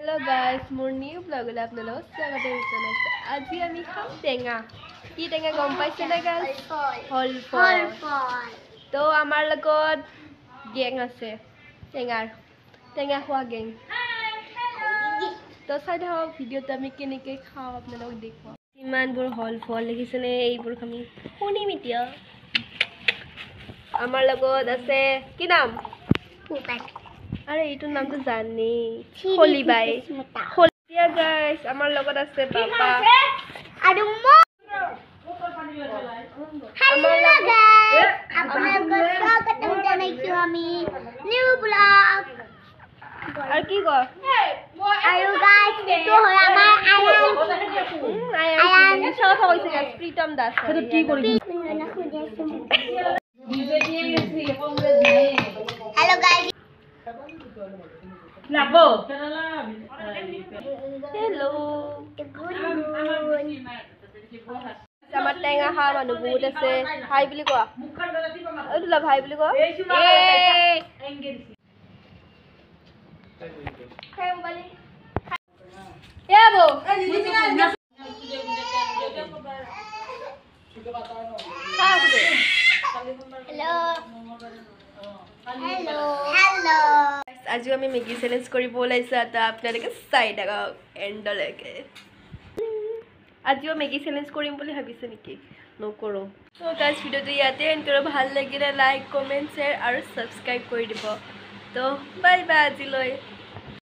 Hello guys, মোৰ new ব্লগলৈ আপোনালোকক স্বাগতম জনাইছোঁ। আজি আমি খাম টেঙা। কি টেঙা গম পাইছে নে গাইস? হল ফল। তো আমাৰ লগত গেং আছে টেঙা খোৱা গেং। তো চাই থাকক ভিডিঅ'টো আমি কেনেকৈ খাওঁ আপোনালোকক দেখুৱাম। ইমানবোৰ হল ফল দেখিছেনে? এইবোৰ আমি শুনিম এতিয়া। আমাৰ লগত আছে কি নাম? আৰে এইটোৰ নামটো জানি হলিবাই হলিয়া গাইস আমাৰ লগত আছে বাবা আৰু हेलो गाइस আপোনালোকক স্বাগতম জনাইছো আমি নিউ ব্লগ আৰু কি ক আৰু গাইস এটো হয় আমাৰ আয়ান সব হৈছে গাইস প্ৰীতম দাস এটো কি কৰি हेलो गाइस লাগবো হেল্ল আমাৰ টেঙা খা মানুহ বহুত আছে ভাই বুলি কোৱা ওলা ভাই বুলি কোৱা এ বো हेलो আজি আমি মেগি চ্যালেঞ্জ কৰিব ওলাইছো তা আপোনালোকে চাই থাকক এন্ডলৈকে আজিও মেগি চ্যালেঞ্জ কৰিম বুলি ভাবিছে নেকি নকৰো তো গাইস ভিডিওটো ইয়াতে এন্ড কৰক ভাল লাগিলে লাইক কমেন্ট শেয়াৰ আৰু সাবস্ক্ৰাইব কৰি দিব তো বাই বাই আজিলৈ